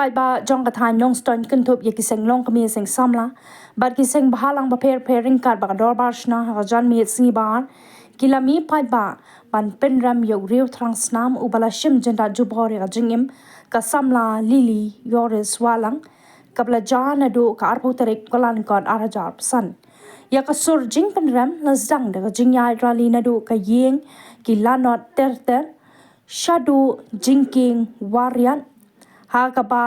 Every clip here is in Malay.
pai ba jong ka thaim nong ston kan thup ye ki seng long kami seng samla bat ki seng bahalang ba pairing kat ba dor bar shna ha jan mi singi bar kilami pai ba ban penram yo rew thrang snam u bala shim jenda jubore ga jingim ka samla lili yoris walang kabla jana do ka arpo terek kolan god arajar san ya ka sur jing penram la zang da jingya rali na do ka yeng ki lanot ter shadu jingking warian ha ka ba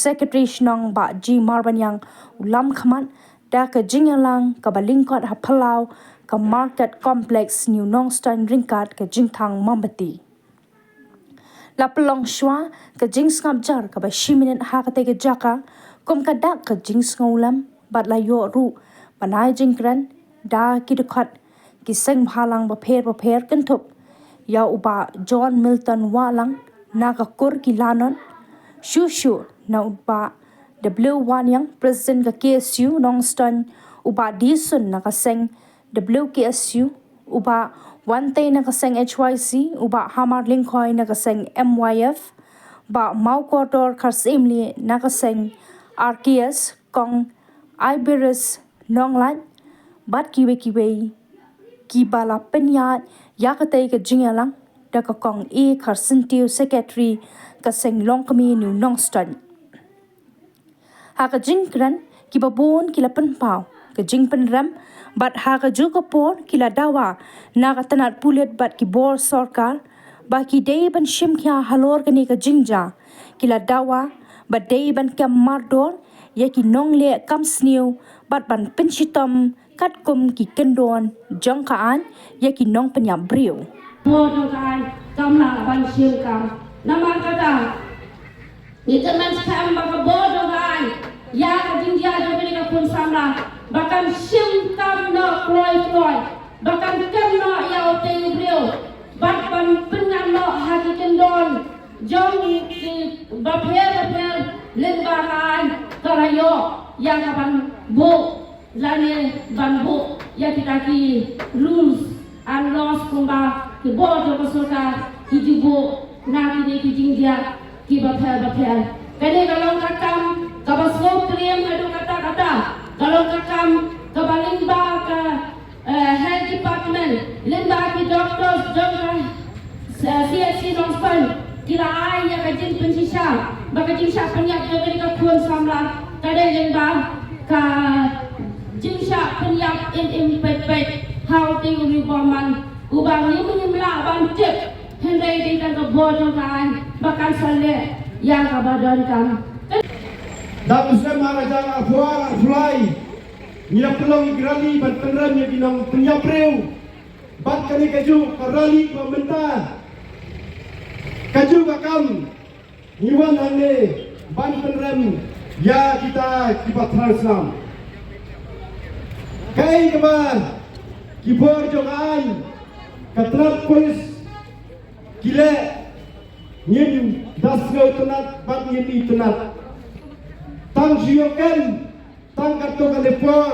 secretary shnong ba ji marban yang ulam khaman da ka jingalang ka balingkot ha phalau ka market complex new nongstan ringkat ka jingthang mambati la pelong shwa ka jing skam jar ka ba shiminen ha ka te ka jaka kom ka dak ka jing sngolam bat la yo ru banai jingkran da ki de khat ki seng bhalang ba pher kan thup ya uba John Milton walang na ka kur ki lanon Shushu na uba W1 yang president ka KSU nongston uba disun na kaseng WKSU uba Wante na kaseng HYC uba Hamar Lingkhoy na kaseng MYF ba Maukotor Karsimli na kaseng RKS kong Iberis nonglan bat kiwe ki bala penyat yakatay ka jingalang da ka kong Karsintiu secretary ka seng long kami new nongston ha ka jingkran ki babon kila penpau ka jing penram bat ha ka ju ka por kila dawa na ka tanat pulet bat ki bor sarkar ba ki dei ban shim kya halor kani ka jingja kila dawa ba dei ban kam mardor ya ki nongle kam sniu bat ban penshitom kat kum ki kendon jong kaan ya ki nong penyam briu bodo kan kamla ban shim kam nama kata ni teman skam baka bodo kan ya ka jinja do bini ka pun samla bakan shim kam no kloy bakan kam no ya ote brio bak ban penyam no haki kendon jong ki bapher len bahan karayo ya ka ban bo lani ban bo ya kita ki rules and laws kumba ki bodo ka soka ki jubo na ki jinja ki bapher kene kalau kakam kabasmo kriem adu kata kalau kakam kabalimba ka health department limba ki doctors doktor CSC nongspan kila ai ya kajin pensisa baka jinsha penyak yo ka kuon samla kade limba ka jinsha penyak in pet how ting riboman ubang ni menyemla ban tip hendai di kan ka bodo kan bakan sale yang kabadan kan dan usai marajang afuar fly nila pelong igrali ban penram ya binong penyapreu bat kani kaju karali pemerintah kaju bakam niwan hande ban penram ya kita kibat translam kai kabar kibor jogan katrat polis kile ngin das ngau tunat bat ngin tunat tang jiyokan tang karto kalepor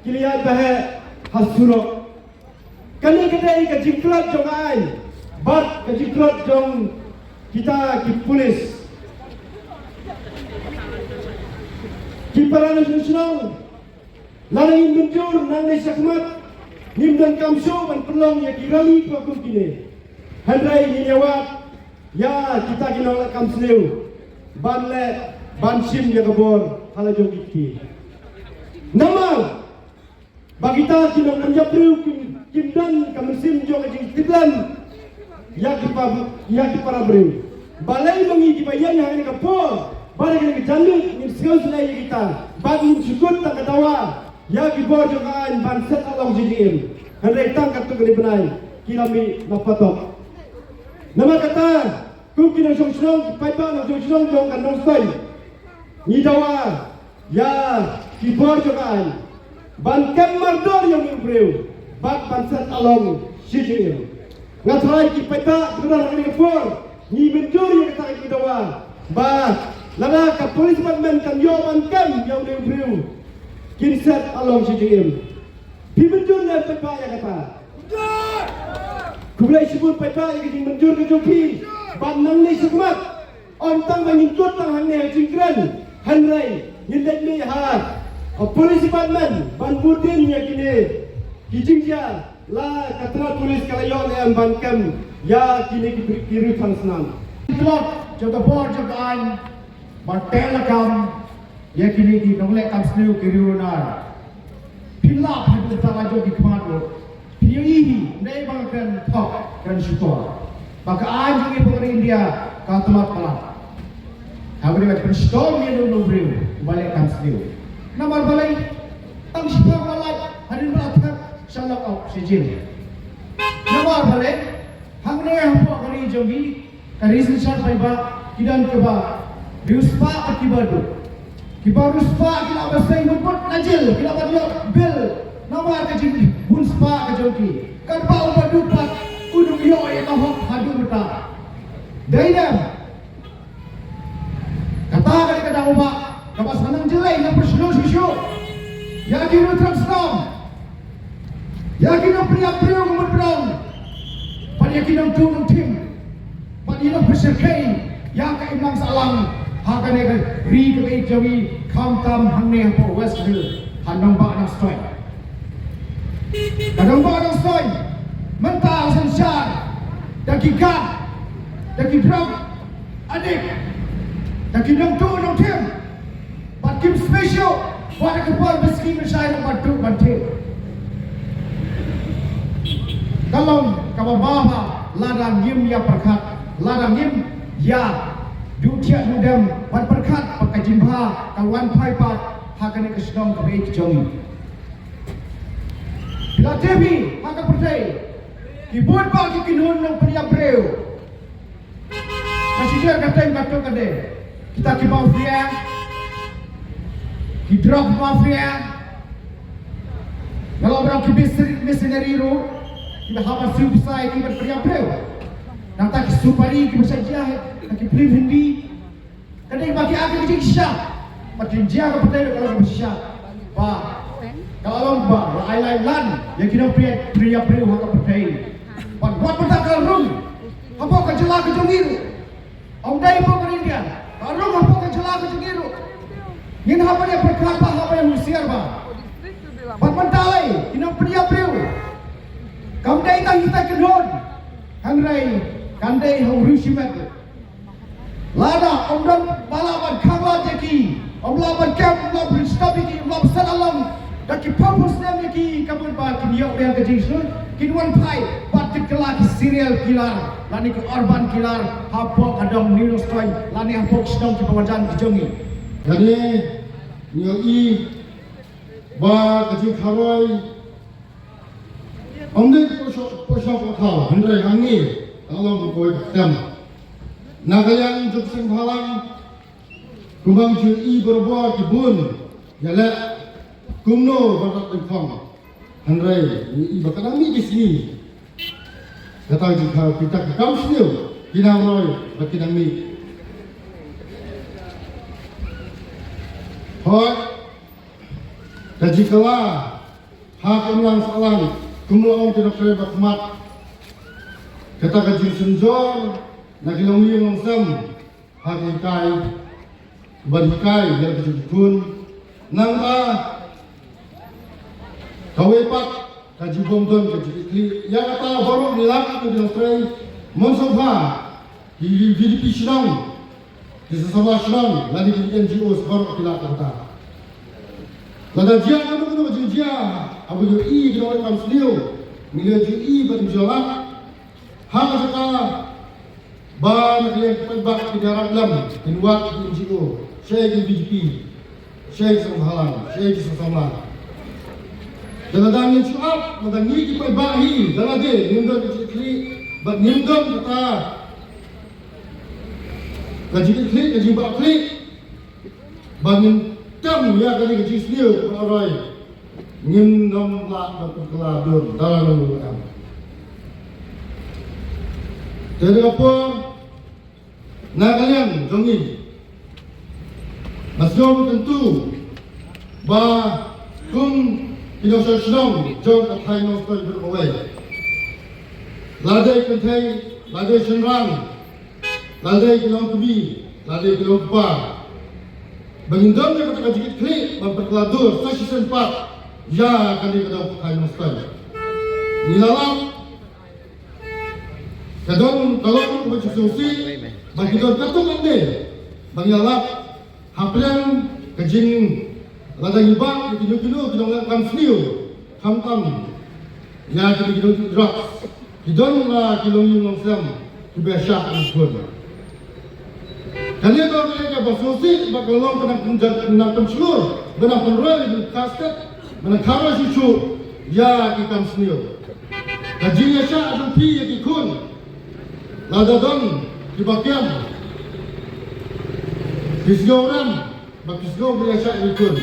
kilian bahe hasuro kani kedai ka jiklat jong ai bat ka jiklat jong kita ki polis ki parana nasional lain menjur nang sakmat nimdan kamso ban pelong ya kirali ko kine handrai ni nyawat ya kita kinolak kamsneu banle bansim ya kabor hala jogiti nama bagi ta kinong menjapru kimdan kamsim jog jing tidlan ya para bru balai mangi kibayan yang ni kapor bare ni jandu ni seus lai kita bagi sukut tak ketawa ya kibor jogan ban set along jim handai tangkat tu kali benai kilami napatok nama kata kukina song pai pa na song jong kan nong sai ni dawa ya kibor jogan ban kem mardor yang imbreu bat ban set along jim ngatrai ki pai pa benar ni kepor ni menjur yang kata ki dawa ba lana ka polis man kan yo ban kem yang imbreu kin set along jim pi menjur na pai pa ya kata Kulai sebut pai-pai yang menjur ke joki ban nang ni sekmat on tang bangin tut tang hang ne jingkran hanrai hindet ni ha police department ban budin yakine kijingja la katra tulis kalayon em ban kam ya kini kiru thang senang Klot cho ta bor cho ta an ba tel kam ya kini ki nong le kam snu ki ru na pila phadu ta la jo ki khmat lo piri nei bang kan thok kan shuto ba ka an ji pori India ka tlat pala habri ba kan shuto mi no no bri bale kam snu namar balai tang shpa balai harin ba thak shalak au sijil namar balai hangne hampo kari jogi Karisin syar paiba kidan keba ruspa akibadu kiba ruspa kila basai mutput najil kila badio bil nama kajin bunspa kajoki kan pa ubadu pat udung yo e tahok hadu mata daidam kata kali kadang uba kaba sanang jelai na perslo sisyo yakin transform yakin priya priya umudrong padiyakin tung tim Padina berserkai yang ke imam salang hakane ke ri ke jawi kam tam hangne po west hill hanong ba nang stoy kadang ba nang stoy mental sensar dakika dakidram adik dakidam tu nang tim but kim special what ke por miskin shai nang batu bante dalam kababa ladang yim ya perkat ladang yim ya dutia dudam pan perkat pakajin bha kawan phai pat hakane kesdom ke be jongi bila tebi haka pertai kibun ba ki kinun nang priya breu masih dia katain katu kade kita ki mafia ki drug mafia kalau orang ki misionary ro kita haba subsai ki priya breu Nata ki supari ki bersaja ki prim hindi kadang bagi aku ki sya patin dia ka patai kalau ki sya ba kalau ba lai lan ya kina priya priya ha ka patai pan buat patakal rum apa ka jela ka jongiru au dai po ka India rum apa ka jela ka jongiru yin ha pa dia berkata ha pa yang usiar ba pan mentalai kina priya priya kam dai ta kita kedon hangrai Kandai hau rushimat lada omdan balaban kangla jeki omlaban kam omlaban stabiki omlaban sadalam daki purpose nem yeki kabun ba kin yok yang kejisun kin wan pai batik kelaki serial killer lani ke urban killer hapok adong news coin lani hapok sedang ki pawajan kijongi jadi nyoi ba kajing kharoi omden posok kau handrai hangi Alam koi tem. Nagayan juk sing halang kumbang i berbuat kibun yale kumno barat tengkong handrai i bakadang mi kisni kata jika kita ke kam sniu kinang roy bakidang mi hoi kajikala hakumlang salang kumlaong tinakre bakmat Kata kajing senjor, nagilong yung langsam, hakikai, badikai, yang kejukun, nang kawepat, kajing bomdon, kajing ikli, yang kata baru nilaki itu dinastrai, monsopha, di VDP Shirang, di sesama Shirang, lagi di NGO sebaru akilat kata. Lada jia, kamu kena kajing jia, abu yu i, kena orang kamsliu, miliar ju i, batu jolak, Hak sekala ba nakliang pagbak kidarang lam kinwat NGO Syekh BJP Syekh Samhalang Syekh Samhalang daladang yang suap madangi ki pagbahi dalade nimdon kli bag nimdon kata kaji kli kaji ba kli bangin kam ya kali kaji sliu arai nimdon la bakla dalam am Jadi apa? Nah kalian jongi, masih tentu bah kum tidak sesuai jauh katai nostal berkawai. Ladai kentai, ladai senrang, ladai kilang tubi, lagi kelompa. Bangindam dia kata jikit klik memperkeladur stasi sempat ya kali kedau kain nostal. Nilalam kadang kalau macam susi bagi don katung ande bagi alap haplan kejing ladang ibang kilo kidong kam sniu kam ya kidong drugs kidong la kilong yung sam kibasya ang pun. Kanya ko kaya basusi bakalong kanang pencelur benang penroy di kasket benang kara susu ya ikam sniu kajinya sya adun pi ya ikun ladadon dibakiam kisgoran bakisgo biasa ikun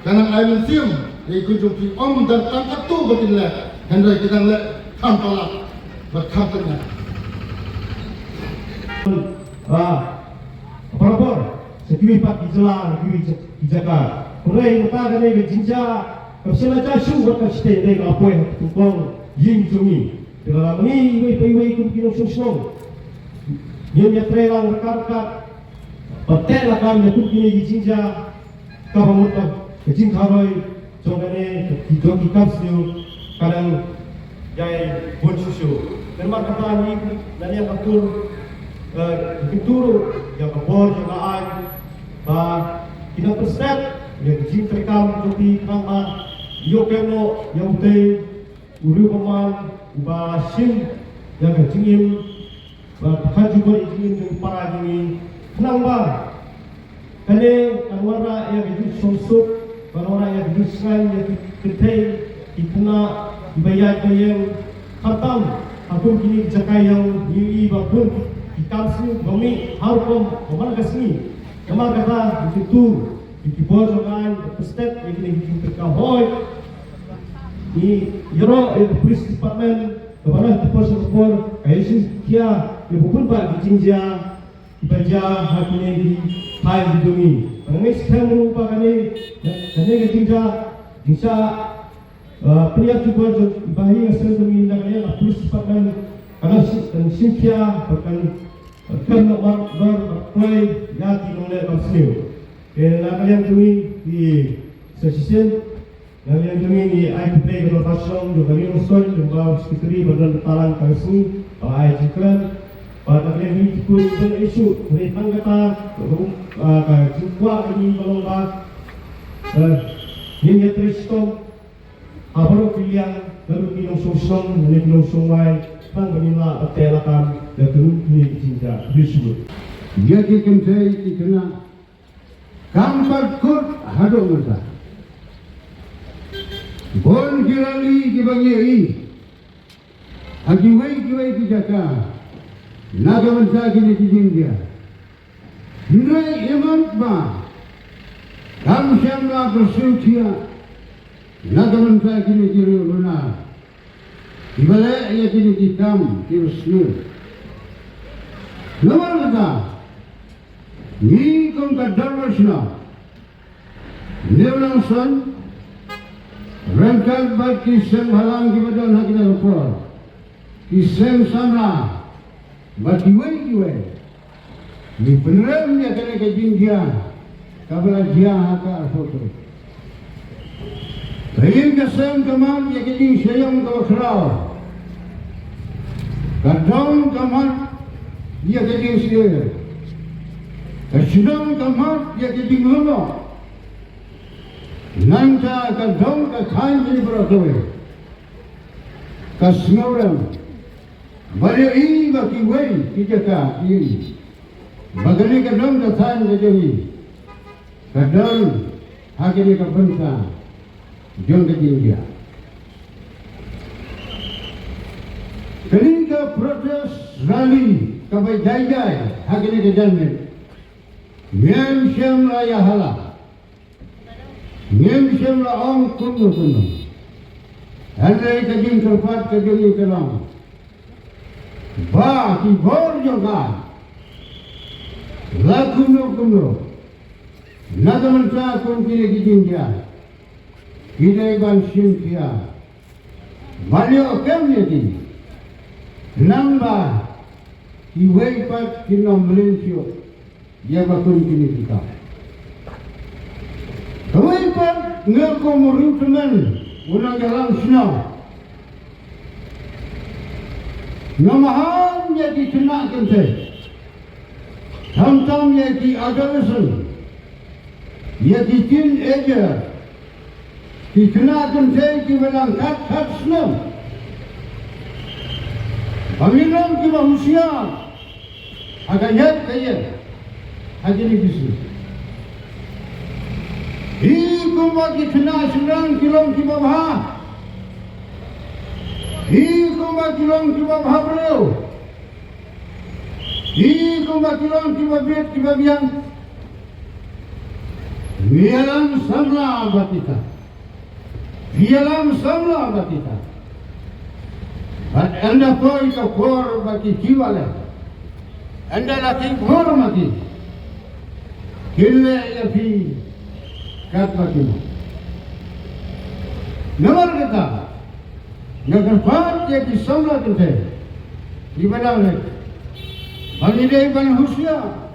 kanang ayun sim ikun jumpi om dan tangkap tu batin le hendai kita le kampala berkatnya. Parabor sekiwi pak ijla sekiwi ijaka kurai mata kane ke jinja kapsela cha shu wat kapste de ka poe tukong yin jungi dalam ni wei kum kino sung yin ya trelang rekar patel lakam ya kum kini jinja ka pamut ke jin kharoi jongane ki do ki kapsio kadang jai bon susu terima kata ni nanya betul Kinturu yang kebor yang lain, kita perset yang jin terekam jadi kerana yokeno yang utai uru paman ubah sim yang kecingin, kaji kau ingin dengan para ini kenang bar, kene kanwara yang hidup sonsuk, kanwara yang hidup sekarang yang ketai ikna dibayar yang khatam, aku kini jakai yang ini bakun Ikamsi bumi harukom koman kasni kamar kata itu dikibol jangan step ini terkahoy ni yero police department kemana itu pos kaisi kia ya bukan pak dijinja dibaca haknya di hai di bumi mengenai skema merupakan ini dijinja bisa pria juga ibahi asal bumi namanya police department karena simkia bahkan kerana berplay yati oleh Muslim. Kalian kami di session, kalian kami di IPP Rotation, juga kami usul juga sekretari badan talan kami, ai jikran, pada kalian ini ikut dengan isu tentang kata jumpa ini melomba, ini teristom, apa pilihan baru minum sosong, minum sungai. Bang menila petelakan dan terus cinta disebut. Dia kentai ikna kampar kut hado masa. Bon kirali kibangye Hagiwai kijaka naga masa kini kijindia. Nai emant ba kam syamla bersucia naga masa kini kiri luna. Ibala ia kini dikam kirusnu. Nomor kata, ni kong kadarwasna, neulang son, rangkal bat kisem halang kibadan hakina lupor, kisem samra, bat kiwai, ni beneran dia kena kejing dia, kabala dia haka foto. Kain kasem kaman ia kejing sayang kawakrau. Kadang kamar dia kejing sendiri, kesidang kamar dia kejing lama. Nanta kadang kain ini beratoi, kasmauram. Balik ini bagi wei kijaka ini. Bagani kadang kain kejengi, kadang hakini kabenta, jom kejing dia. Ketika protes rally kabai jai hakini kejanmen, ngem syam raya hala, ngem syam la ong kuno, andai kejing terpat kejing kelam, bah kibor jogan, la kuno, naga menca kun kini kejing dia, kini ban sim kia, malio kem ni kini. Namba iway pat kinom melinsyo dia bakun kini kita. Kawai pun ngako murid teman unang jalan senau. Namahan yang dikenakan saya. Tam-tam yang di adolescent. Yang di teenager. Dikenakan saya di belang kat senau. Panginoon di manusia. Agaknya kaya. Agaknya bisa. Iko bagi kena 9 kilom di bawah. Iko bagi kilom di bawah beliau. Iko bagi kilom di bawah di bagian. Bialam samla batita. Bialam samla batita. Anda koi ka kor bagi jiwa le. Anda lagi kor mati. Kille ya fi. Kata kita, nomor kita, negara Fat yang disamla kita, di mana lagi? Bagi dia ban Rusia,